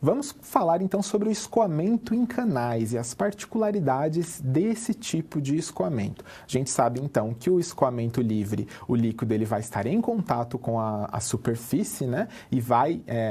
Vamos falar então sobre o escoamento em canais e as particularidades desse tipo de escoamento. A gente sabe então que o escoamento livre, o líquido ele vai estar em contato com a superfície, né? E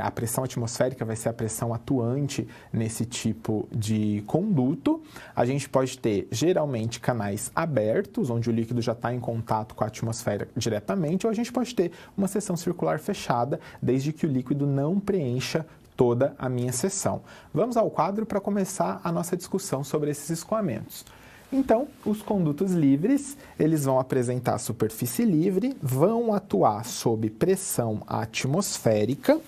a pressão atmosférica vai ser a pressão atuante nesse tipo de conduto. A gente pode ter geralmente canais abertos, onde o líquido já está em contato com a atmosfera diretamente, ou a gente pode ter uma seção circular fechada, desde que o líquido não preencha toda a minha seção. Vamos ao quadro para começar a nossa discussão sobre esses escoamentos. Então, os condutos livres, eles vão apresentar a superfície livre, vão atuar sob pressão atmosférica.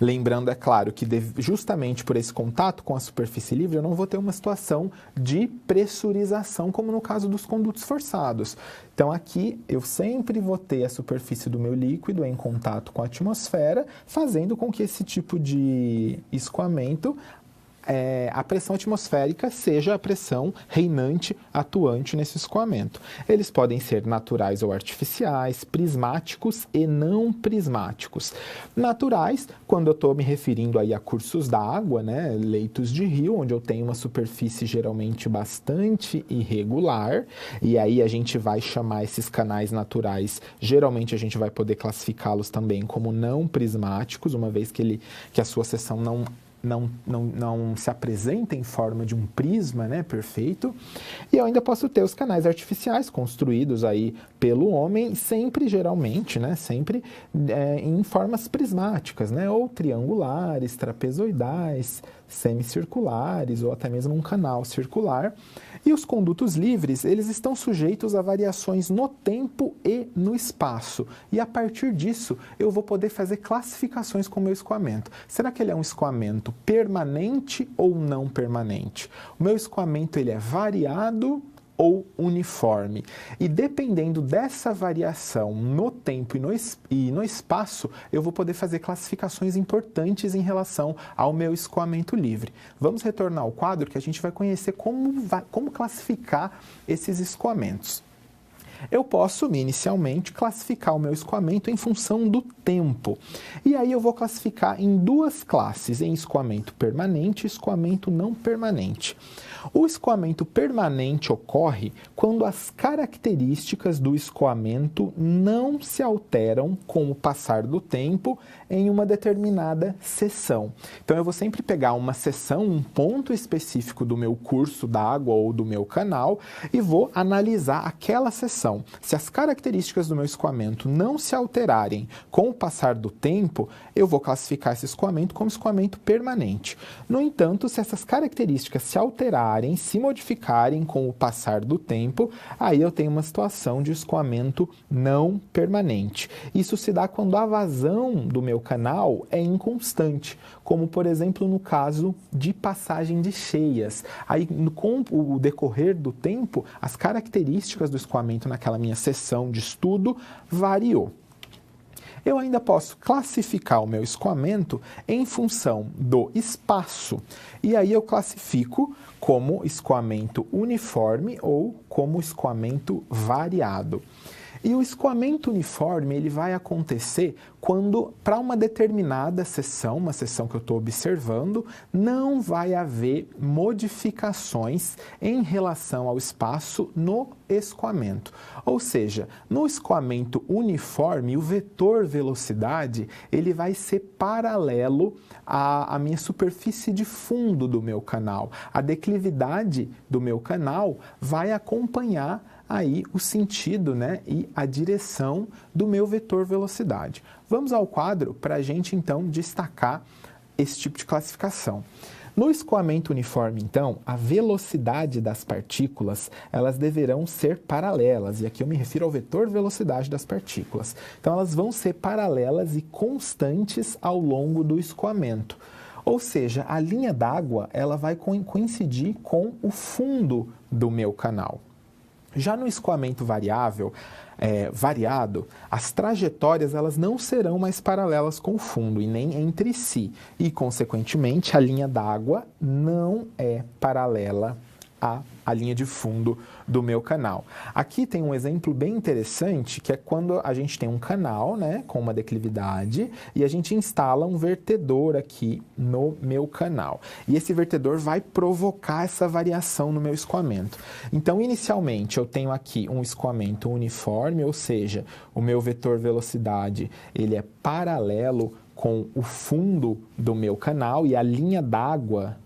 Lembrando, é claro, que justamente por esse contato com a superfície livre, eu não vou ter uma situação de pressurização, como no caso dos condutos forçados. Então, aqui, eu sempre vou ter a superfície do meu líquido em contato com a atmosfera, fazendo com que esse tipo de escoamento a pressão atmosférica seja a pressão reinante atuante nesse escoamento. Eles podem ser naturais ou artificiais, prismáticos e não prismáticos. Naturais, quando eu estou me referindo aí a cursos d'água, né, leitos de rio, onde eu tenho uma superfície geralmente bastante irregular, e aí a gente vai chamar esses canais naturais, geralmente a gente vai poder classificá-los também como não prismáticos, uma vez que a sua seção não se apresenta em forma de um prisma, né, perfeito. E eu ainda posso ter os canais artificiais construídos aí pelo homem, sempre geralmente, né, sempre em formas prismáticas, né, ou triangulares, trapezoidais, semicirculares ou até mesmo um canal circular. E os condutos livres, eles estão sujeitos a variações no tempo e no espaço. E a partir disso, eu vou poder fazer classificações com o meu escoamento. Será que ele é um escoamento permanente ou não permanente? O meu escoamento, ele é variado ou uniforme. E dependendo dessa variação no tempo e no espaço, eu vou poder fazer classificações importantes em relação ao meu escoamento livre. Vamos retornar ao quadro que a gente vai conhecer como classificar esses escoamentos. Eu posso, inicialmente, classificar o meu escoamento em função do tempo. E aí eu vou classificar em duas classes, em escoamento permanente e escoamento não permanente. O escoamento permanente ocorre quando as características do escoamento não se alteram com o passar do tempo em uma determinada seção. Então, eu vou sempre pegar uma seção, um ponto específico do meu curso d'água ou do meu canal e vou analisar aquela seção. Se as características do meu escoamento não se alterarem com o passar do tempo, eu vou classificar esse escoamento como escoamento permanente. No entanto, se essas características se alterarem, se modificarem com o passar do tempo, aí eu tenho uma situação de escoamento não permanente. Isso se dá quando a vazão do meu canal é inconstante, como por exemplo no caso de passagem de cheias. Aí com o decorrer do tempo, as características do escoamento naquela minha seção de estudo variou. Eu ainda posso classificar o meu escoamento em função do espaço. E aí eu classifico como escoamento uniforme ou como escoamento variado. E o escoamento uniforme, ele vai acontecer quando, para uma determinada seção, uma seção que eu estou observando, não vai haver modificações em relação ao espaço no escoamento. Ou seja, no escoamento uniforme, o vetor velocidade, ele vai ser paralelo à minha superfície de fundo do meu canal. A declividade do meu canal vai acompanhar aí o sentido, né, e a direção do meu vetor velocidade. Vamos ao quadro para a gente, então, destacar esse tipo de classificação. No escoamento uniforme, então, a velocidade das partículas, elas deverão ser paralelas, e aqui eu me refiro ao vetor velocidade das partículas. Então, elas vão ser paralelas e constantes ao longo do escoamento. Ou seja, a linha d'água, ela vai coincidir com o fundo do meu canal. Já no escoamento variado, as trajetórias elas não serão mais paralelas com o fundo e nem entre si. E, consequentemente, a linha d'água não é paralela a linha de fundo do meu canal. Aqui tem um exemplo bem interessante, que é quando a gente tem um canal, né, com uma declividade, e a gente instala um vertedor aqui no meu canal. E esse vertedor vai provocar essa variação no meu escoamento. Então, inicialmente, eu tenho aqui um escoamento uniforme, ou seja, o meu vetor velocidade, ele é paralelo com o fundo do meu canal, e a linha d'água,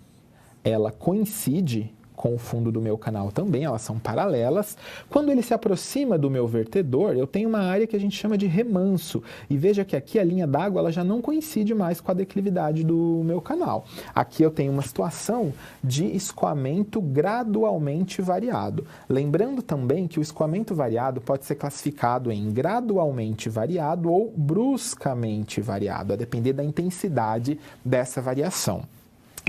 ela coincide com o fundo do meu canal também, elas são paralelas. Quando ele se aproxima do meu vertedor, eu tenho uma área que a gente chama de remanso. E veja que aqui a linha d'água ela já não coincide mais com a declividade do meu canal. Aqui eu tenho uma situação de escoamento gradualmente variado. Lembrando também que o escoamento variado pode ser classificado em gradualmente variado ou bruscamente variado, a depender da intensidade dessa variação.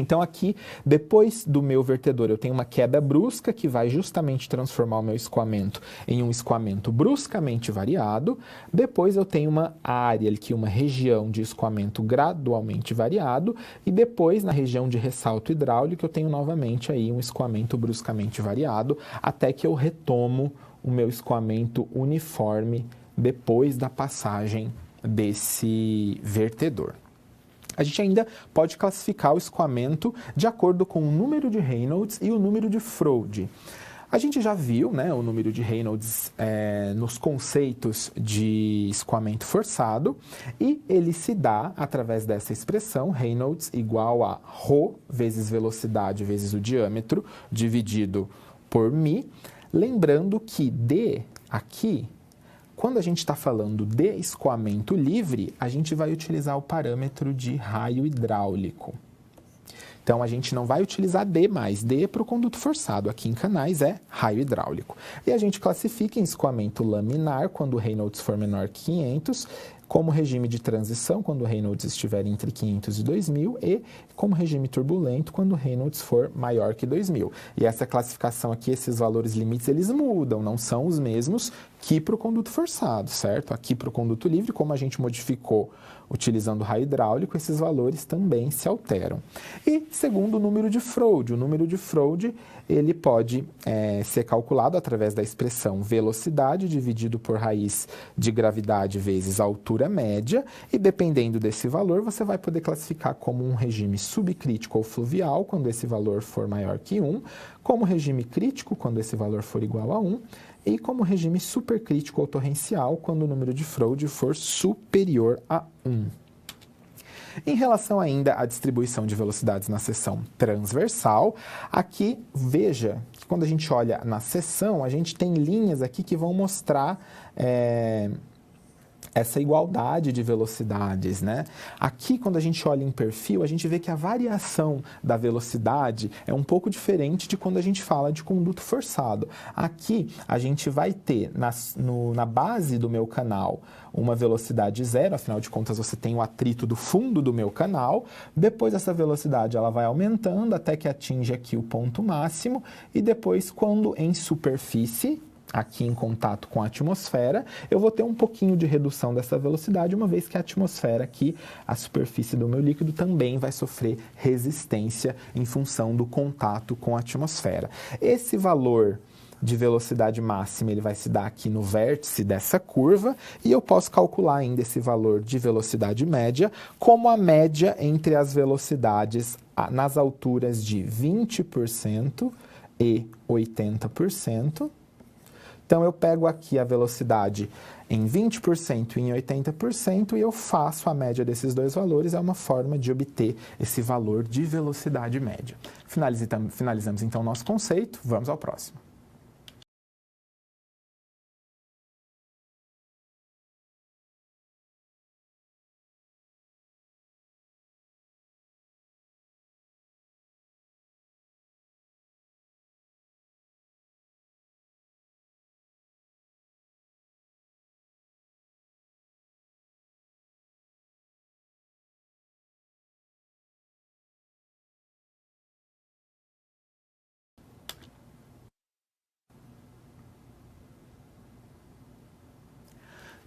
Então aqui, depois do meu vertedor, eu tenho uma queda brusca que vai justamente transformar o meu escoamento em um escoamento bruscamente variado. Depois eu tenho uma área aqui, uma região de escoamento gradualmente variado. E depois, na região de ressalto hidráulico, eu tenho novamente aí um escoamento bruscamente variado, até que eu retomo o meu escoamento uniforme depois da passagem desse vertedor. A gente ainda pode classificar o escoamento de acordo com o número de Reynolds e o número de Froude. A gente já viu, né, o número de Reynolds nos conceitos de escoamento forçado, e ele se dá através dessa expressão, Reynolds igual a ρ vezes velocidade vezes o diâmetro, dividido por μ. Lembrando que D aqui, quando a gente está falando de escoamento livre, a gente vai utilizar o parâmetro de raio hidráulico. Então, a gente não vai utilizar D mais. D para o conduto forçado. Aqui em canais é raio hidráulico. E a gente classifica em escoamento laminar, quando o Reynolds for menor que 500, como regime de transição, quando o Reynolds estiver entre 500 e 2000, e como regime turbulento, quando o Reynolds for maior que 2000. E essa classificação aqui, esses valores limites, eles mudam, não são os mesmos que para o conduto forçado, certo? Aqui para o conduto livre, como a gente modificou utilizando raio hidráulico, esses valores também se alteram. E segundo o número de Froude, o número de Froude, ele pode ser calculado através da expressão velocidade dividido por raiz de gravidade vezes altura média, e dependendo desse valor, você vai poder classificar como um regime subcrítico ou fluvial, quando esse valor for maior que 1, como regime crítico, quando esse valor for igual a 1, e como regime supercrítico ou torrencial, quando o número de Froude for superior a 1. Em relação ainda à distribuição de velocidades na seção transversal, aqui veja que quando a gente olha na seção, a gente tem linhas aqui que vão mostrar essa igualdade de velocidades, né? Aqui, quando a gente olha em perfil, a gente vê que a variação da velocidade é um pouco diferente de quando a gente fala de conduto forçado. Aqui, a gente vai ter na base do meu canal uma velocidade zero, afinal de contas você tem o atrito do fundo do meu canal. Depois essa velocidade ela vai aumentando até que atinge aqui o ponto máximo, e depois, quando em superfície, aqui em contato com a atmosfera, eu vou ter um pouquinho de redução dessa velocidade, uma vez que a atmosfera aqui, a superfície do meu líquido, também vai sofrer resistência em função do contato com a atmosfera. Esse valor de velocidade máxima, ele vai se dar aqui no vértice dessa curva, e eu posso calcular ainda esse valor de velocidade média como a média entre as velocidades nas alturas de 20% e 80%. Então, eu pego aqui a velocidade em 20% e em 80% e eu faço a média desses dois valores. É uma forma de obter esse valor de velocidade média. Finalizamos, então, o nosso conceito. Vamos ao próximo.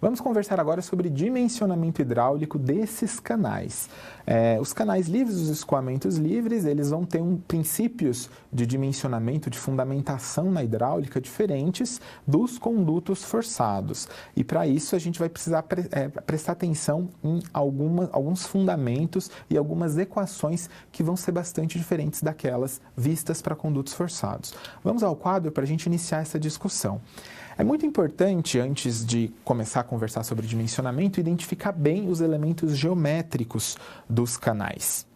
Vamos conversar agora sobre dimensionamento hidráulico desses canais. Os canais livres, os escoamentos livres, eles vão ter princípios de dimensionamento, de fundamentação na hidráulica diferentes dos condutos forçados. E para isso a gente vai precisar prestar atenção em alguns fundamentos e algumas equações que vão ser bastante diferentes daquelas vistas para condutos forçados. Vamos ao quadro para a gente iniciar essa discussão. É muito importante, antes de começar a conversar sobre dimensionamento, identificar bem os elementos geométricos dos canais.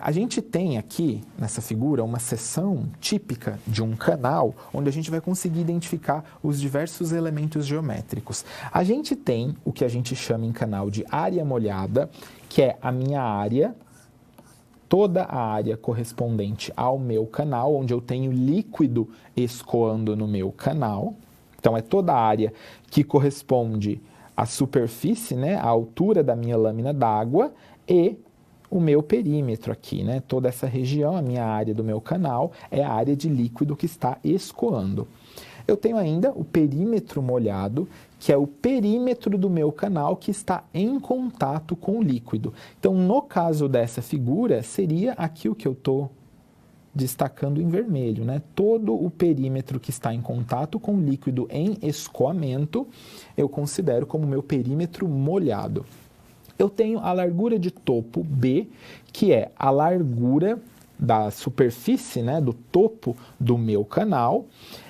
A gente tem aqui, nessa figura, uma seção típica de um canal, onde a gente vai conseguir identificar os diversos elementos geométricos. A gente tem o que a gente chama em canal de área molhada, que é a minha área, toda a área correspondente ao meu canal, onde eu tenho líquido escoando no meu canal. Então, é toda a área que corresponde à superfície, né, à altura da minha lâmina d'água e o meu perímetro aqui, né? Toda essa região, a minha área do meu canal, é a área de líquido que está escoando. Eu tenho ainda o perímetro molhado, que é o perímetro do meu canal que está em contato com o líquido. Então, no caso dessa figura, seria aqui o que eu estou destacando em vermelho, né? Todo o perímetro que está em contato com o líquido em escoamento, eu considero como meu perímetro molhado. Eu tenho a largura de topo B, que é a largura da superfície, né, do topo do meu canal.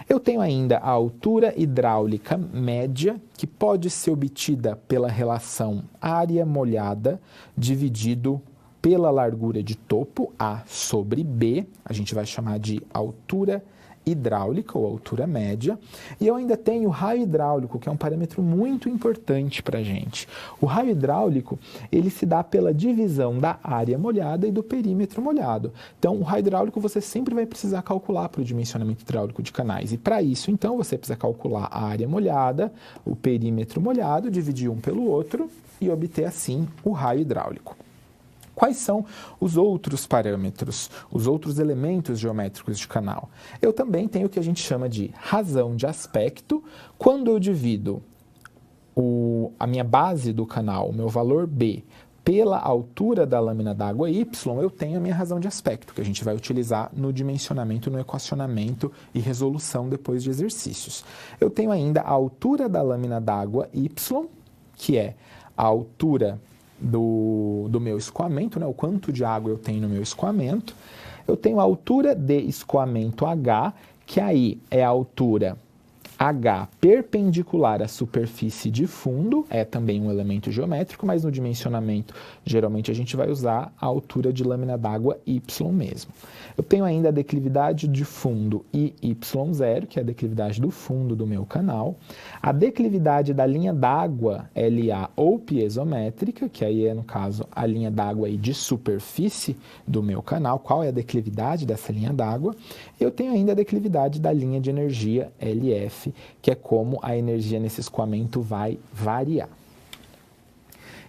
Eu tenho ainda a altura hidráulica média, que pode ser obtida pela relação área molhada dividido pela largura de topo, A sobre B, a gente vai chamar de altura hidráulica ou altura média. E eu ainda tenho o raio hidráulico, que é um parâmetro muito importante para a gente. O raio hidráulico, ele se dá pela divisão da área molhada e do perímetro molhado. Então, o raio hidráulico você sempre vai precisar calcular para o dimensionamento hidráulico de canais. E para isso, então, você precisa calcular a área molhada, o perímetro molhado, dividir um pelo outro e obter, assim, o raio hidráulico. Quais são os outros parâmetros, os outros elementos geométricos de canal? Eu também tenho o que a gente chama de razão de aspecto. Quando eu divido a minha base do canal, o meu valor B, pela altura da lâmina d'água Y, eu tenho a minha razão de aspecto, que a gente vai utilizar no dimensionamento, no equacionamento e resolução depois de exercícios. Eu tenho ainda a altura da lâmina d'água Y, que é a altura do meu escoamento, né? O quanto de água eu tenho no meu escoamento. Eu tenho a altura de escoamento H, que aí é a altura H perpendicular à superfície de fundo, é também um elemento geométrico, mas no dimensionamento, geralmente a gente vai usar a altura de lâmina d'água Y mesmo. Eu tenho ainda a declividade de fundo IY0, que é a declividade do fundo do meu canal, a declividade da linha d'água LA ou piezométrica, que aí é, no caso, a linha d'água de superfície do meu canal, qual é a declividade dessa linha d'água. Eu tenho ainda a declividade da linha de energia LF, que é como a energia nesse escoamento vai variar.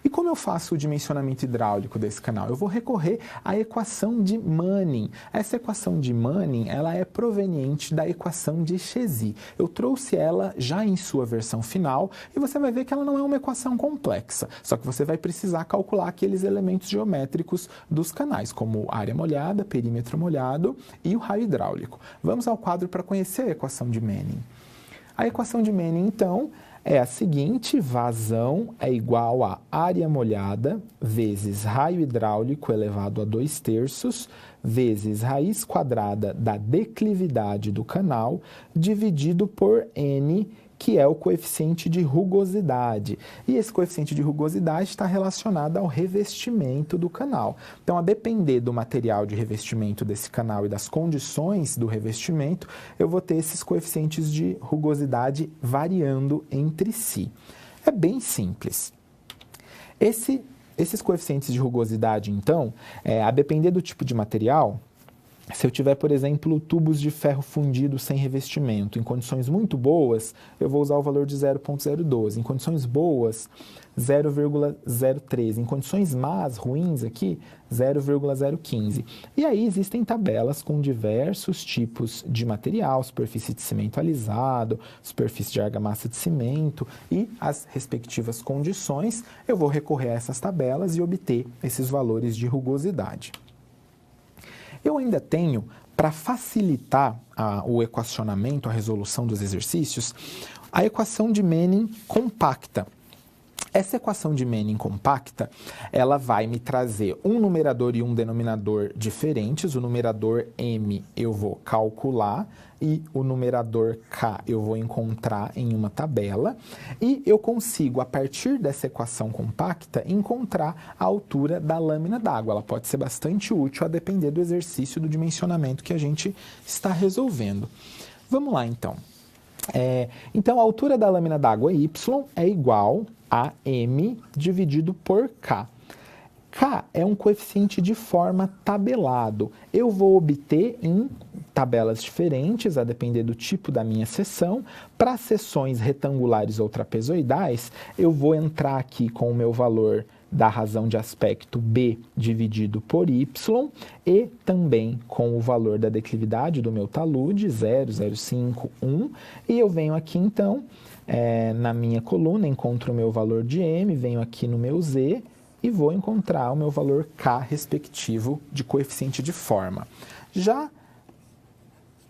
E como eu faço o dimensionamento hidráulico desse canal? Eu vou recorrer à equação de Manning. Essa equação de Manning, ela é proveniente da equação de Chezy. Eu trouxe ela já em sua versão final e você vai ver que ela não é uma equação complexa, só que você vai precisar calcular aqueles elementos geométricos dos canais, como área molhada, perímetro molhado e o raio hidráulico. Vamos ao quadro para conhecer a equação de Manning. A equação de Manning, então, é a seguinte: vazão é igual a área molhada vezes raio hidráulico elevado a 2/3 vezes raiz quadrada da declividade do canal dividido por N, que é o coeficiente de rugosidade. E esse coeficiente de rugosidade está relacionado ao revestimento do canal. Então, a depender do material de revestimento desse canal e das condições do revestimento, eu vou ter esses coeficientes de rugosidade variando entre si. É bem simples. Esses coeficientes de rugosidade, então, a depender do tipo de material, Se eu tiver, por exemplo, tubos de ferro fundido sem revestimento, em condições muito boas, eu vou usar o valor de 0,012. Em condições boas, 0,013. Em condições más, ruins aqui, 0,015. E aí existem tabelas com diversos tipos de material, superfície de cimento alisado, superfície de argamassa de cimento e as respectivas condições. Eu vou recorrer a essas tabelas e obter esses valores de rugosidade. Eu ainda tenho, para facilitar o equacionamento, a resolução dos exercícios, a equação de Manning compacta. Essa equação de Manning compacta, ela vai me trazer um numerador e um denominador diferentes. O numerador m eu vou calcular e o numerador k eu vou encontrar em uma tabela. E eu consigo, a partir dessa equação compacta, encontrar a altura da lâmina d'água. Ela pode ser bastante útil a depender do exercício do dimensionamento que a gente está resolvendo. Vamos lá, então. Então, a altura da lâmina d'água y é igual a m dividido por k. K é um coeficiente de forma tabelado. Eu vou obter em tabelas diferentes, a depender do tipo da minha seção. Para seções retangulares ou trapezoidais, eu vou entrar aqui com o meu valor da razão de aspecto b dividido por y e também com o valor da declividade do meu talude, 0, 0,5, 1. E eu venho aqui, então, na minha coluna, encontro o meu valor de m, venho aqui no meu z e vou encontrar o meu valor k respectivo de coeficiente de forma. Já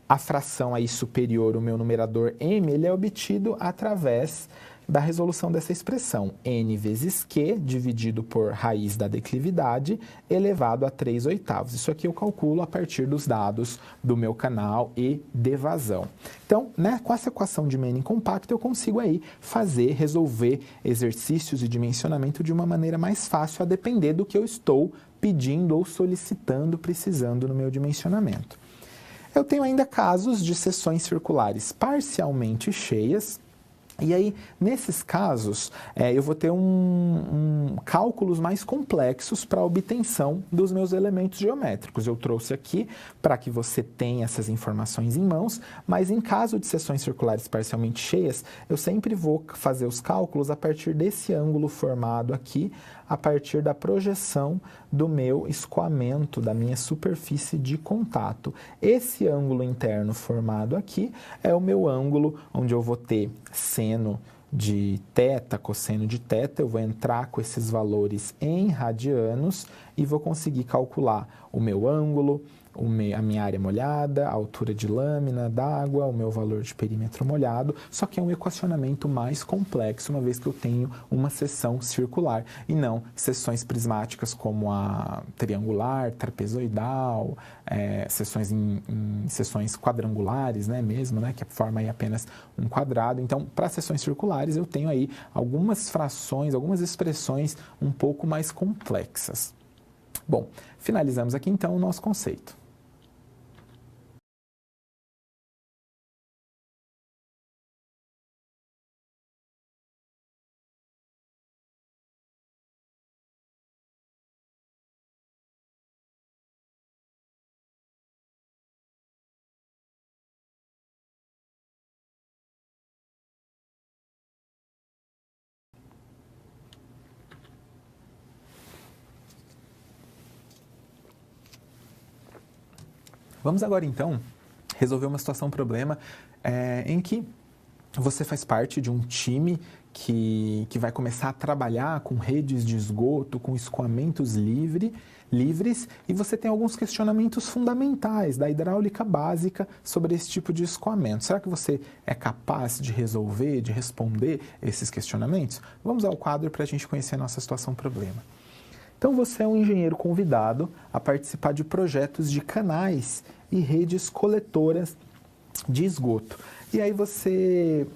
a fração aí superior, o meu numerador m, ele é obtido através da resolução dessa expressão, n vezes q dividido por raiz da declividade elevado a 3/8. Isso aqui eu calculo a partir dos dados do meu canal e de vazão. Então, com essa equação de Manning compacta, eu consigo aí resolver exercícios de dimensionamento de uma maneira mais fácil, a depender do que eu estou pedindo ou solicitando, precisando no meu dimensionamento. Eu tenho ainda casos de seções circulares parcialmente cheias. E aí, nesses casos, eu vou ter cálculos mais complexos para a obtenção dos meus elementos geométricos. Eu trouxe aqui para que você tenha essas informações em mãos, mas em caso de seções circulares parcialmente cheias, eu sempre vou fazer os cálculos a partir desse ângulo formado aqui, a partir da projeção do meu escoamento, da minha superfície de contato. Esse ângulo interno formado aqui é o meu ângulo onde eu vou ter seno de θ, cosseno de θ, eu vou entrar com esses valores em radianos e vou conseguir calcular o meu ângulo, a minha área molhada, a altura de lâmina d'água, o meu valor de perímetro molhado, só que é um equacionamento mais complexo, uma vez que eu tenho uma seção circular e não seções prismáticas como a triangular, trapezoidal, seções em seções quadrangulares, mesmo, que forma aí apenas um quadrado. Então, para seções circulares, eu tenho aí algumas frações, algumas expressões um pouco mais complexas. Bom, finalizamos aqui então o nosso conceito. Vamos agora, então, resolver uma situação, problema, em que você faz parte de um time que vai começar a trabalhar com redes de esgoto, com escoamentos livres, e você tem alguns questionamentos fundamentais da hidráulica básica sobre esse tipo de escoamento. Será que você é capaz de resolver, de responder esses questionamentos? Vamos ao quadro para a gente conhecer a nossa situação, problema. Então, você é um engenheiro convidado a participar de projetos de canais e redes coletoras de esgoto. E aí você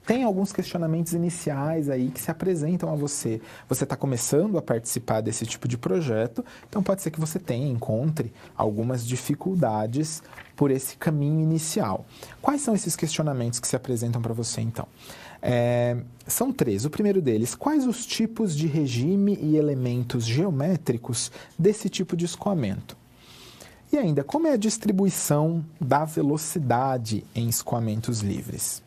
tem alguns questionamentos iniciais aí que se apresentam a você. Você está começando a participar desse tipo de projeto, então pode ser que você encontre algumas dificuldades por esse caminho inicial. Quais são esses questionamentos que se apresentam para você, então? São 3. O primeiro deles, quais os tipos de regime e elementos geométricos desse tipo de escoamento? E ainda, como é a distribuição da velocidade em escoamentos livres?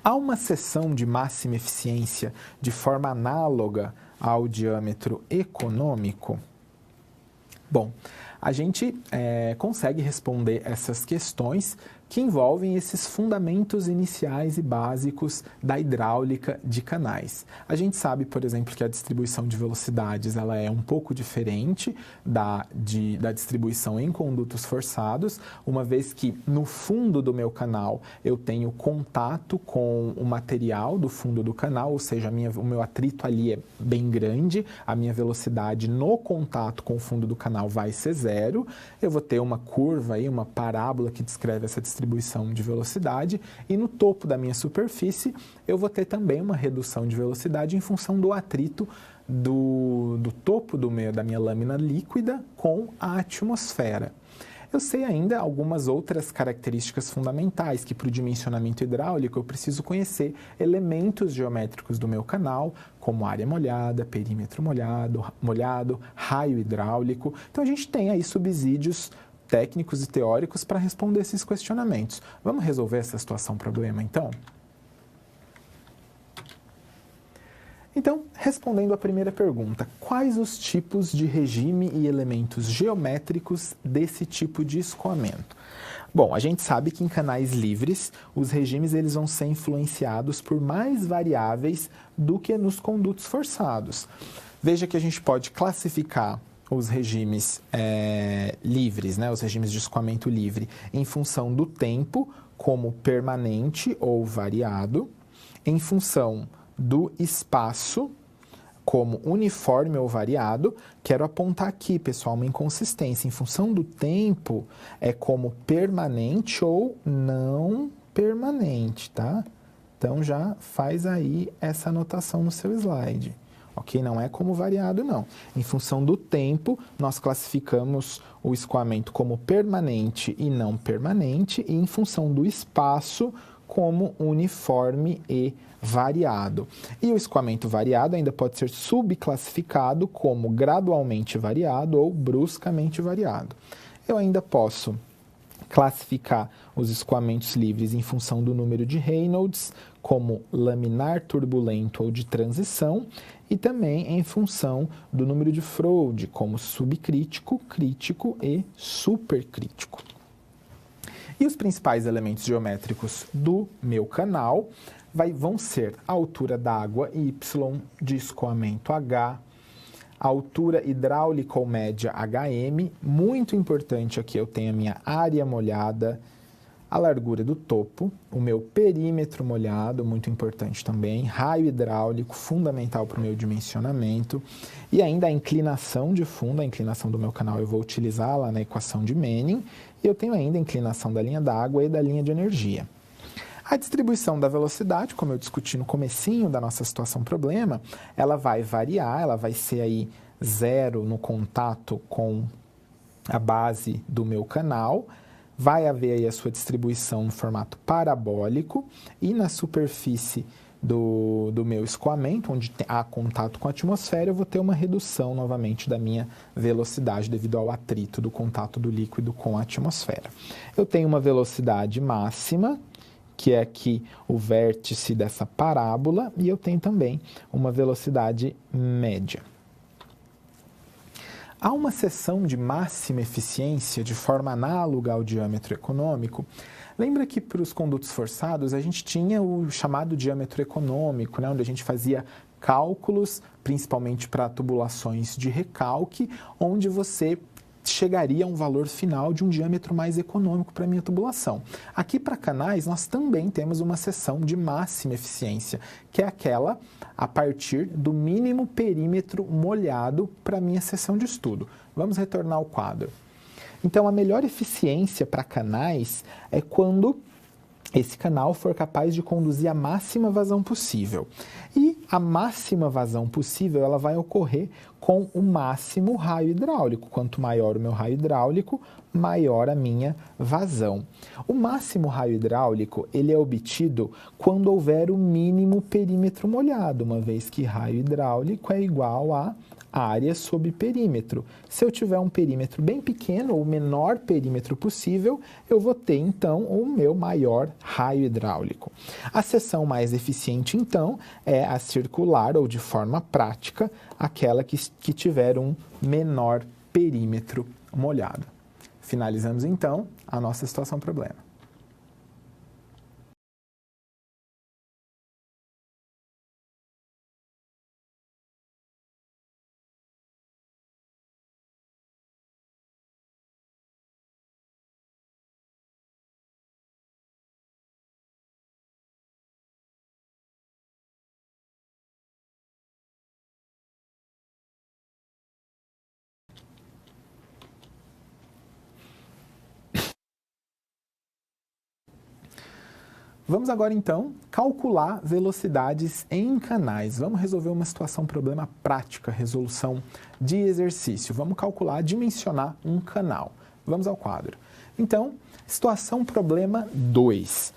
Há uma seção de máxima eficiência de forma análoga ao diâmetro econômico? Bom, a gente consegue responder essas questões que envolvem esses fundamentos iniciais e básicos da hidráulica de canais. A gente sabe, por exemplo, que a distribuição de velocidades ela é um pouco diferente da distribuição em condutos forçados, uma vez que no fundo do meu canal eu tenho contato com o material do fundo do canal, ou seja, o meu atrito ali é bem grande, a minha velocidade no contato com o fundo do canal vai ser zero, eu vou ter uma curva aí, uma parábola que descreve essa distribuição de velocidade e no topo da minha superfície eu vou ter também uma redução de velocidade em função do atrito do topo da minha lâmina líquida com a atmosfera. Eu sei ainda algumas outras características fundamentais que para o dimensionamento hidráulico eu preciso conhecer elementos geométricos do meu canal, como área molhada, perímetro molhado, raio hidráulico. Então a gente tem aí subsídios técnicos e teóricos para responder esses questionamentos. Vamos resolver essa situação-problema, então? Então, respondendo à primeira pergunta, quais os tipos de regime e elementos geométricos desse tipo de escoamento? Bom, a gente sabe que em canais livres, os regimes eles vão ser influenciados por mais variáveis do que nos condutos forçados. Veja que a gente pode classificar os regimes livres, né, os regimes de escoamento livre, em função do tempo, como permanente ou variado, em função do espaço, como uniforme ou variado. Quero apontar aqui, pessoal, uma inconsistência. Em função do tempo, é como permanente ou não permanente, tá? Então, já faz aí essa anotação no seu slide. Ok? Não é como variado, não. Em função do tempo, nós classificamos o escoamento como permanente e não permanente, e em função do espaço, como uniforme e variado. E o escoamento variado ainda pode ser subclassificado como gradualmente variado ou bruscamente variado. Eu ainda posso classificar os escoamentos livres em função do número de Reynolds, como laminar, turbulento ou de transição, e também em função do número de Froude, como subcrítico, crítico e supercrítico. E os principais elementos geométricos do meu canal vão ser a altura d'água Y, de escoamento H, a altura hidráulica ou média HM, muito importante aqui eu tenho a minha área molhada, a largura do topo, o meu perímetro molhado, muito importante também, raio hidráulico, fundamental para o meu dimensionamento, e ainda a inclinação de fundo, a inclinação do meu canal eu vou utilizar lá na equação de Manning, e eu tenho ainda a inclinação da linha d'água e da linha de energia. A distribuição da velocidade, como eu discuti no comecinho da nossa situação-problema, ela vai variar, ela vai ser aí zero no contato com a base do meu canal, vai haver aí a sua distribuição no formato parabólico e na superfície do meu escoamento, onde há contato com a atmosfera, eu vou ter uma redução novamente da minha velocidade devido ao atrito do contato do líquido com a atmosfera. Eu tenho uma velocidade máxima, que é aqui o vértice dessa parábola, e eu tenho também uma velocidade média. Há uma seção de máxima eficiência de forma análoga ao diâmetro econômico. Lembra que para os condutos forçados a gente tinha o chamado diâmetro econômico, né, onde a gente fazia cálculos, principalmente para tubulações de recalque, onde você chegaria a um valor final de um diâmetro mais econômico para a minha tubulação. Aqui para canais nós também temos uma seção de máxima eficiência, que é aquela a partir do mínimo perímetro molhado para a minha seção de estudo. Vamos retornar ao quadro. Então, a melhor eficiência para canais é quando esse canal for capaz de conduzir a máxima vazão possível. E a máxima vazão possível, ela vai ocorrer com o máximo raio hidráulico. Quanto maior o meu raio hidráulico, maior a minha vazão. O máximo raio hidráulico, ele é obtido quando houver o mínimo perímetro molhado, uma vez que raio hidráulico é igual a área sobre perímetro. Se eu tiver um perímetro bem pequeno, ou o menor perímetro possível, eu vou ter, então, o meu maior raio hidráulico. A seção mais eficiente, então, é a circular, ou de forma prática, aquela que tiver um menor perímetro molhado. Finalizamos, então, a nossa situação-problema. Vamos agora, então, calcular velocidades em canais. Vamos resolver uma situação-problema prática, resolução de exercício. Vamos calcular, dimensionar um canal. Vamos ao quadro. Então, situação-problema 2.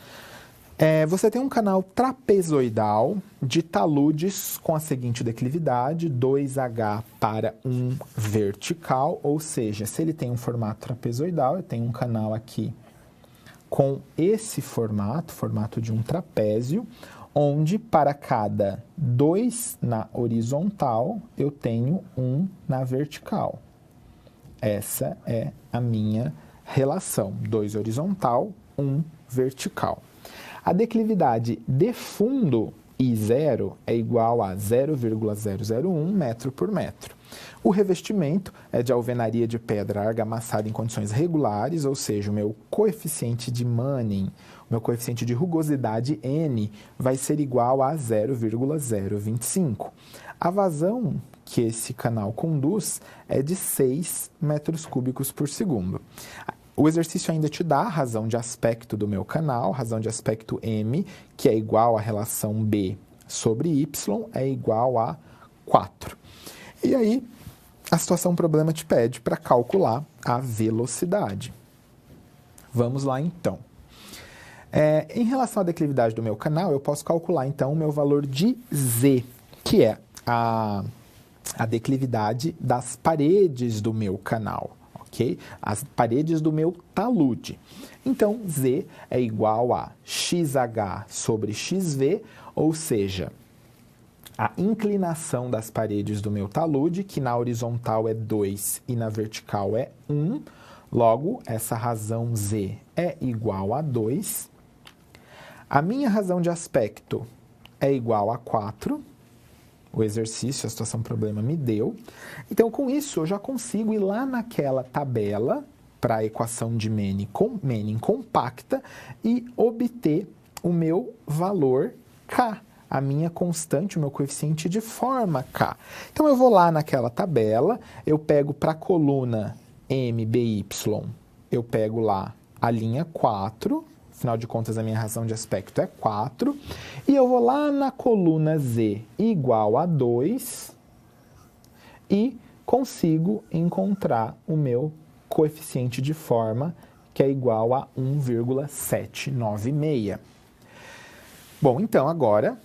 Você tem um canal trapezoidal de taludes com a seguinte declividade, 2H para 1 vertical, ou seja, se ele tem um formato trapezoidal, eu tenho um canal aqui com esse formato de um trapézio, onde para cada 2 na horizontal, eu tenho 1 na vertical. Essa é a minha relação, 2 horizontal, 1 vertical. A declividade de fundo, I0, é igual a 0,001 metro por metro. O revestimento é de alvenaria de pedra argamassada em condições regulares, ou seja, o meu coeficiente de Manning, o meu coeficiente de rugosidade N, vai ser igual a 0,025. A vazão que esse canal conduz é de 6 metros cúbicos por segundo. O exercício ainda te dá a razão de aspecto do meu canal, razão de aspecto M, que é igual à relação B sobre Y, é igual a 4. E aí, a situação-problema te pede para calcular a velocidade. Vamos lá, então. Em relação à declividade do meu canal, eu posso calcular, então, o meu valor de Z, que é a declividade das paredes do meu canal, ok? As paredes do meu talude. Então, Z é igual a XH sobre XV, ou seja, a inclinação das paredes do meu talude, que na horizontal é 2 e na vertical é 1. Logo, essa razão Z é igual a 2. A minha razão de aspecto é igual a 4. O exercício, a situação-problema me deu. Então, com isso, eu já consigo ir lá naquela tabela para a equação de Manning compacta e obter o meu valor K, a minha constante, o meu coeficiente de forma K. Então, eu vou lá naquela tabela, eu pego para a coluna MBY, eu pego lá a linha 4, afinal de contas, a minha razão de aspecto é 4, e eu vou lá na coluna Z igual a 2 e consigo encontrar o meu coeficiente de forma, que é igual a 1,796. Bom, então, agora,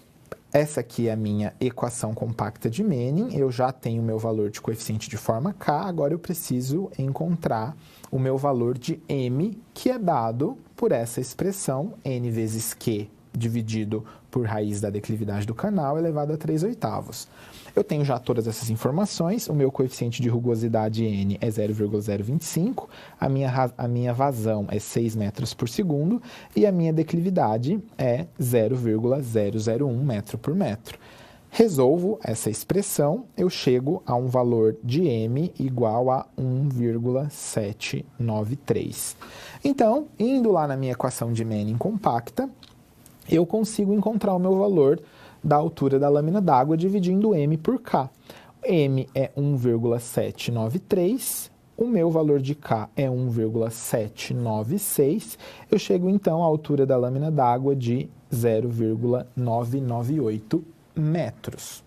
essa aqui é a minha equação compacta de Manning, eu já tenho o meu valor de coeficiente de forma K, agora eu preciso encontrar o meu valor de M, que é dado por essa expressão, N vezes Q dividido por raiz da declividade do canal elevado a 3/8. Eu tenho já todas essas informações, o meu coeficiente de rugosidade N é 0,025, a minha vazão é 6 metros por segundo e a minha declividade é 0,001 metro por metro. Resolvo essa expressão, eu chego a um valor de M igual a 1,793. Então, indo lá na minha equação de Manning compacta, eu consigo encontrar o meu valor da altura da lâmina d'água dividindo M por K. M é 1,793, o meu valor de K é 1,796, eu chego então à altura da lâmina d'água de 0,998 metros.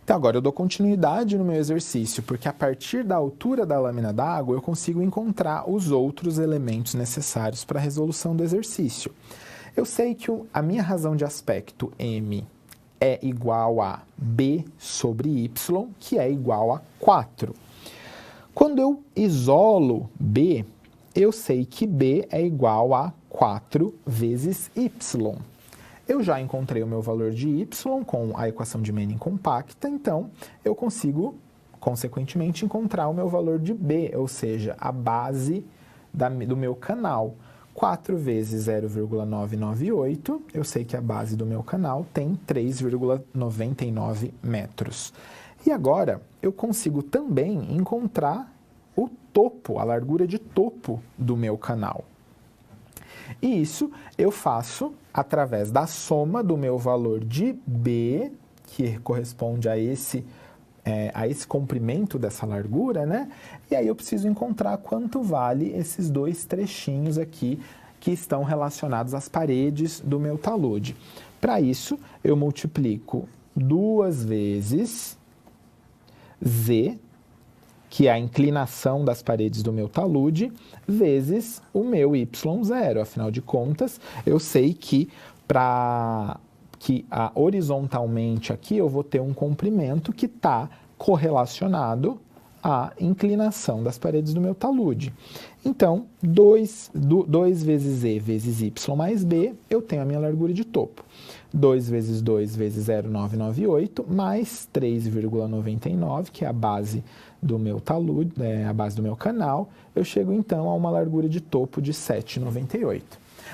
Então, agora eu dou continuidade no meu exercício, porque a partir da altura da lâmina d'água eu consigo encontrar os outros elementos necessários para a resolução do exercício. Eu sei que a minha razão de aspecto M é igual a B sobre Y, que é igual a 4. Quando eu isolo B, eu sei que B é igual a 4 vezes Y. Eu já encontrei o meu valor de Y com a equação de Manning compacta, então eu consigo, consequentemente, encontrar o meu valor de B, ou seja, a base do meu canal. 4 vezes 0,998, eu sei que a base do meu canal tem 3,99 metros. E agora, eu consigo também encontrar o topo, a largura de topo do meu canal. E isso eu faço através da soma do meu valor de B, que corresponde a esse comprimento dessa largura, né? E aí eu preciso encontrar quanto vale esses dois trechinhos aqui que estão relacionados às paredes do meu talude. Para isso, eu multiplico 2 vezes Z, que é a inclinação das paredes do meu talude, vezes o meu Y0. Afinal de contas, eu sei que horizontalmente aqui eu vou ter um comprimento que está correlacionado à inclinação das paredes do meu talude. Então, 2 vezes Z vezes Y mais B, eu tenho a minha largura de topo. 2 vezes 2 vezes 0,998 mais 3,99, que é a base do meu talude, a base do meu canal, eu chego então a uma largura de topo de 7,98.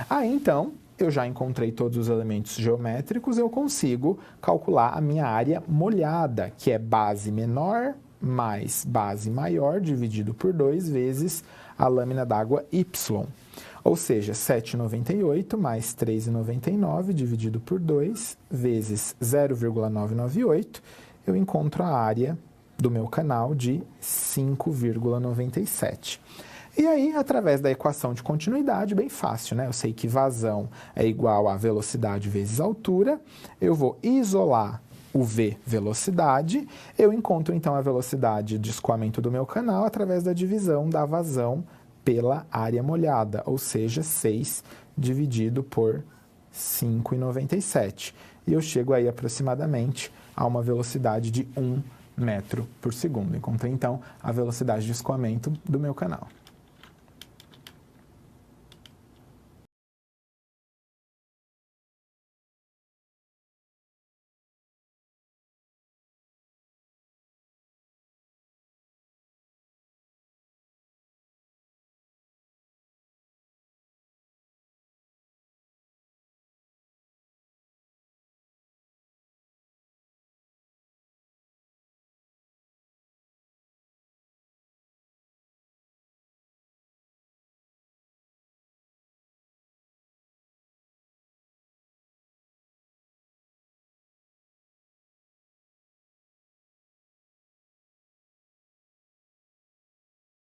Aí então, eu já encontrei todos os elementos geométricos, eu consigo calcular a minha área molhada, que é base menor mais base maior, dividido por 2 vezes a lâmina d'água Y. Ou seja, 7,98 mais 3,99 dividido por 2 vezes 0,998, eu encontro a área do meu canal de 5,97. E aí, através da equação de continuidade, bem fácil, né? Eu sei que vazão é igual a velocidade vezes altura, eu vou isolar o V, velocidade, eu encontro então a velocidade de escoamento do meu canal através da divisão da vazão pela área molhada, ou seja, 6 dividido por 5,97. E eu chego aí aproximadamente a uma velocidade de 1 metro por segundo. Encontrei então a velocidade de escoamento do meu canal.